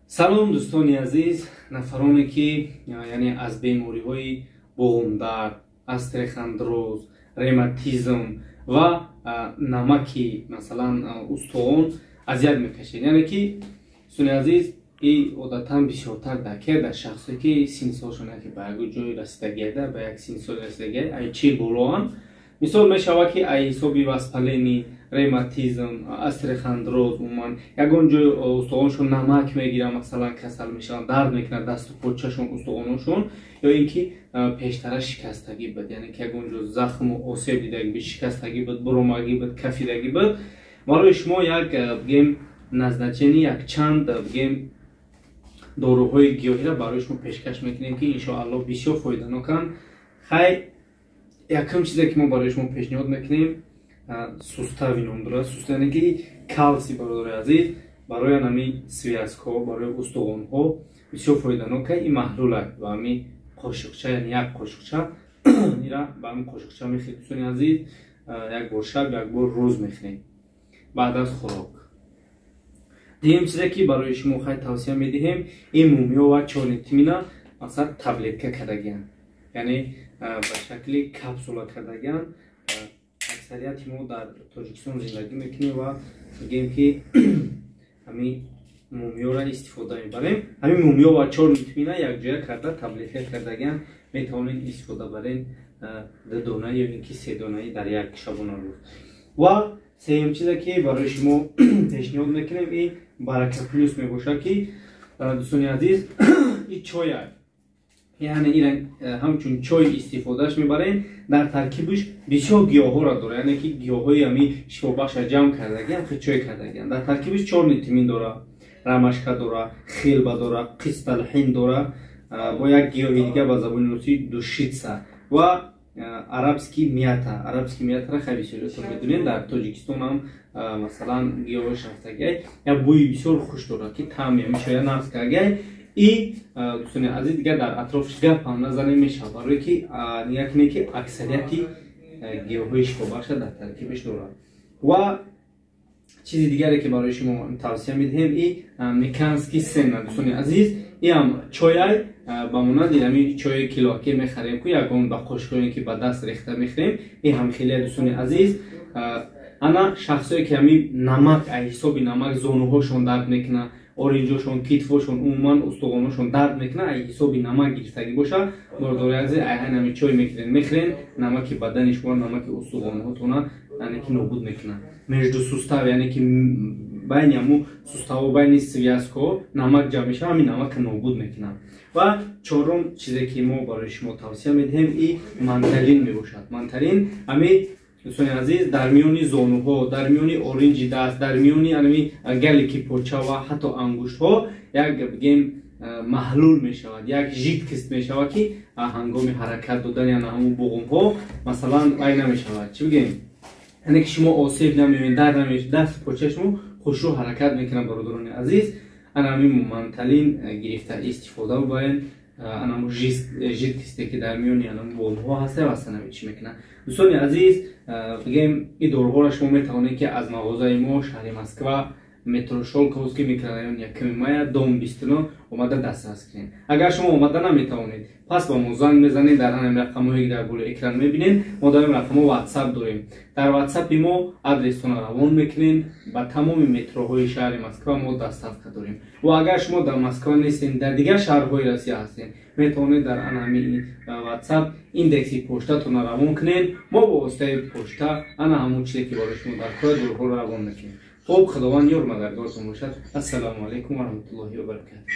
салом дӯстони азиз, нафароне ки яъне аз бемориҳои буғумдар, астрихандроз, ревматизм ва намаки масалан устуғон азият мекашед. Яъне ки дӯстони азиз, ин одатан бисёртар дар шахсое ки синнсолшон яке ба ягон ҷое расидагида, ба як синнсоли расидагида, ай 40 болоанд. мисол мешавад ки ай ҳисоби васпалени, ревматизм, астрихандроз умуман ягон ҷои устуғоншон намак мегирад, масалан касал мешаванд, дард мекунад дасту почашон, устуғоношон, ё ин ки пештара шикастагӣ буд, яъне ки ягон ҷо захму осеб дидагӣ буд, шикастагӣ буд, буромагӣ буд, кафидагӣ буд, барои шумо як бигем назначени якчанд бигем доруҳои гиёҳиро барои шумо пешкаш мекунем ки иншоаллоҳ бисёр фоиданоканд. хай якум чизе ки мо барои шумо пешниҳод мекунем сустави ном дорад. Суста яъне ки калси, бародари азиз, барои ҳамин связкҳо, барои устуғонҳо бисёр фоиданок аст. ин маҳлулак ба ҳамин қошиқча, яъне як қошиқча ира ба ҳамин қошиқча мехӯред дӯстони азиз, як бор шаб, як бор рӯз мехӯред баъд аз хӯрок. дуюм чизе ки барои шумо хай тавсия медиҳем, ин мумиё ва чорнитмина масалан таблетка кардагианд, яъне ба шакли капсула кардагианд. аксарияти мо дар Тоҷикистон зиндагӣ мекунем ва мегӯем ки ҳамин мумиёро истифода мебарем. ҳамин мумиё ва чорнитмина якҷоя карда таблетка кардагианд, метавонед истифода баред 2 дона ё ин ки 3 донаи дар як шабона рӯз. ва сеюм чизе ки барои шумо пешниҳод мекунем, ин барака плюс мебошад ки дӯстони азиз, ин чой аст, яъне ин ҳамчун чой истифодаш мебарем. дар таркибаш бисёр гиёҳҳоро дорад, яъне ки гиёҳҳои ҳамин шифобахша ҷамъ кардагианд, чой кардагианд. дар таркибаш чорнитмин дорад, рамашка дорад, хелба дорад, қисталҳин дорад, ва як гиёҳи дигар ба забони русӣ душица ва арабский мята. арабский мятаро хеле бисёртон медонем, дар Тоҷикистон ҳам масалан гиёҳи шафтагӣ як бӯи бисёр хуш дорад ки таъми ҳамин чоя нағз кардагӣ. ин дӯстони азиз дигар дар атрофаш гап ҳам назанем мешавад, барое ки нигоҳ кунед ки аксарияти гиёҳҳои шифобахша дар таркибаш дорад. ва чизи дигаре ки барои шумо тавсия медиҳем, ин меканский сена. дӯстони азиз, ин ҳам чой аст, ба монанди ҳамин чои килоки мехарем ки ягон ба қошиқоне ки ба даст рехта мехӯрем. ин ҳам хеле дӯстони азиз, ана шахсое ки ҳамин намак аз ҳисоби намак зонуҳошон дард мекунад, оринҷошон, китфошон, умуман устуғоношон дард мекунад, аз ҳисоби намак гирифтагӣ бошад, бародари азиз, ҳамин чой мехӯред, намаки бадани шумо, намаки устуғонҳотона яъне ки нобуд мекунад. между сустав, яъне ки байни ҳамун суставо, байни связкҳо намак ҷамъ мешавад, ҳамин намака нобуд мекунад. ва чорум чизе ки мо барои шумо тавсия медиҳем, ин манталин мебошад. манталин ҳамин дӯстони азиз, дар миёни зонуҳо, дар миёни оринҷи даст, дар миёни галики поча ва ҳатто ангуштҳо як бигем маҳлул мешавад, як жидкост мешавад ки ҳангоми ҳаракат додани ҳамун буғумҳо масалан ай намешавад. чӣ бигем, яъне ки шумо осеб намеёбед, дард намешавад, дасту поча шумо хушрӯ ҳаракат мекунад. бародарони азиз, ҳамин манталин гирифта истифода бубаред. анаму жидкосте ки дар миёни буғумҳо ҳаст васта намечӣ мекунад. дӯстони азиз, бигем ин доруҳоро шумо метавонед ки аз мағозаи мо шаҳри Москва, метро Шолковский, микрорайон 1 мая, дом 29 омада дастрас кунед. агар шумо омада наметавонед, пас ба мо занг мезанед, дар ҳамин рақамҳое ки дар боли экран мебинед. мо дар ин рақамҳо ватсап дорем. дар ватсапи мо адресона равон мекунем, ба тамоми метроҳои шаҳри Москва мо доставка дорем. ва агар шумо дар Москва нестед, дар дигар шаҳрҳои Россия ҳастед, метавонед дар ҳамин ватсап индекси поштатона равон кунед. мо бо воситаи почта ана ҳамон чизе ки барои шумо дар кор доруҳоро равон мекунем. خب خداوند یار مددگارتون باشد. السلام علیکم و رحمت الله و برکاته.